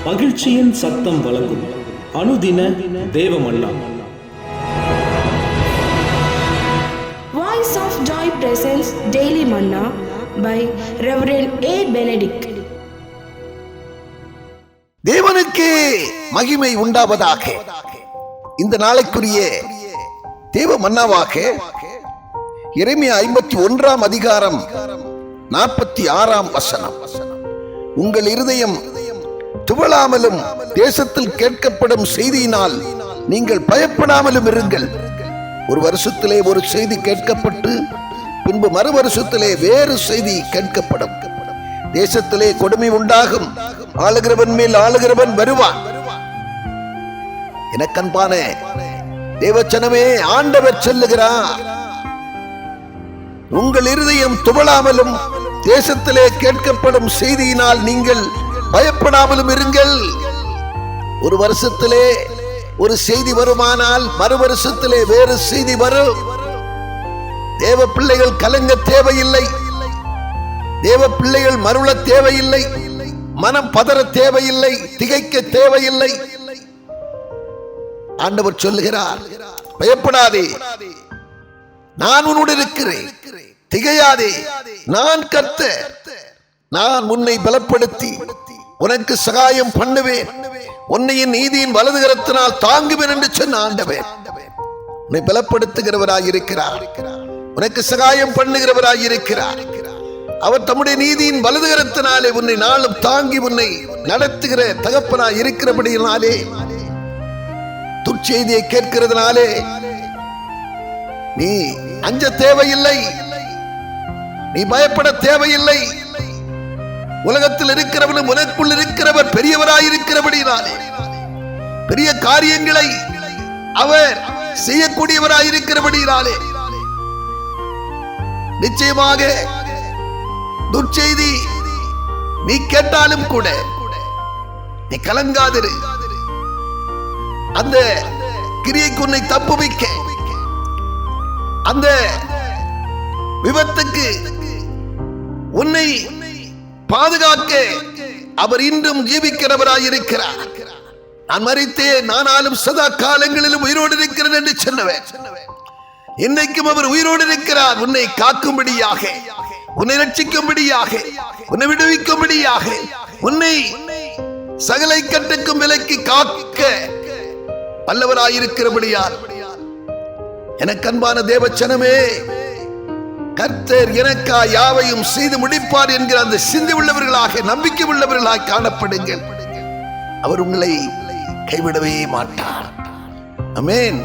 மகிழ்ச்சியின் சத்தம் வழங்கும் அனுதின தேவமன்னா. Voice of Joy presents Daily Manna by Reverend A. Benedict. தேவனுக்கு மகிமை உண்டாவதாக. இந்த நாளைக்குரிய தேவ மன்னாவாக எரேமியா 51 அதிகாரம் 46 வசனம். உங்கள் இருதயம் துவளாமலும் தேசத்தில் கேட்கப்படும் செய்தியினால் நீங்கள் பயப்படாமலும் இருங்கள். ஒரு வருஷத்திலே ஒரு செய்தி கேட்கப்பட்டு பின்பு மறு வருஷத்திலே வேறு செய்தி கேட்கப்படும். தேசத்திலே கொடுமை உண்டாகும். ஆளுகிறவன் மேல் ஆளுகிறவன் வருவான். எனக்கன்பான தேவச்சனமே, ஆண்டவர் சொல்லுகிறார், உங்கள் இருதயம் துவளாமலும் தேசத்திலே கேட்கப்படும் செய்தியினால் நீங்கள் பயப்படாமலும் இருங்கள். ஒரு வருஷத்திலே ஒரு செய்தி வருமானால் மறு வருஷத்திலே வேறு செய்தி வரும். தேவ பிள்ளைகள் கலங்க தேவையில்லை. தேவ பிள்ளைகள் மருள தேவையில்லை. மனம் பதற தேவையில்லை. திகைக்க தேவையில்லை. ஆண்டவர் சொல்லுகிறார், பயப்படாதே, நான் உன்னுடன் இருக்கிறேன். திகையாதே, நான் கர்த்தர். நான் உன்னை பலப்படுத்தி உனக்கு சகாயம் பண்ணுவேன். உன்னை என் நீதியின் வலது கரத்தினால் தாங்குவேன் என்று சொன்ன ஆண்டவர் உன்னை பலப்படுத்துகிறவராய் இருக்கிறார். உனக்கு சகாயம் பண்ணுகிறவராய் இருக்கிறார். அவர் தம்முடைய நீதியின் வலது கரத்தினாலே உன்னை நாளும் தாங்கி உன்னை நடத்துகிற தகப்பனாய் இருக்கிறபடியினாலே, துர்ச்செய்தியை கேட்கிறதுனாலே நீ அஞ்ச தேவையில்லை. நீ பயப்பட தேவையில்லை. உலகத்தில் இருக்கிறவனும் உனக்குள் இருக்கிறவர் பெரியவராயிருக்கிறபடினாலே பெரிய காரியங்களை அவர் செய்யக்கூடியவராயிருக்கிறபடினாலே நிச்சயமாக துர்ச்செய்தி நீ கேட்டாலும் கூட நீ கலங்காதிரு. அந்த கிரியைக்கு உன்னை தப்புவிக்க, அந்த விபத்துக்கு உன்னை பாதுகாக்க அவர் இன்றும் ஜீவிக்கிறவராயிருக்கிறார். நான் மரித்தேன், ஆனாலும் சதா காலங்களிலும் உயிரோடு இருக்கிறேன் என்று சொன்னவர் இன்னைக்கும் அவர் உயிரோடு இருக்கிறார். உன்னை காக்கும்படியாக, உன்னை ரட்சிக்கும்படியாக, உன்னை விடுவிக்கும்படியாக, உன்னை சகலை கட்டுக்கும் விலைக்கு காக்க வல்லவராயிருக்கிறபடியால் எனக்கு அன்பான தேவச்சனமே, கர்த்தர் எனக்கா யாவையும் செய்து முடிப்பார் என்கிற அந்த சிந்தை உள்ளவர்களாக, நம்பிக்கை உள்ளவர்களாக காணப்படுங்கள். அவர் உங்களை கைவிடவே மாட்டார். ஆமென்.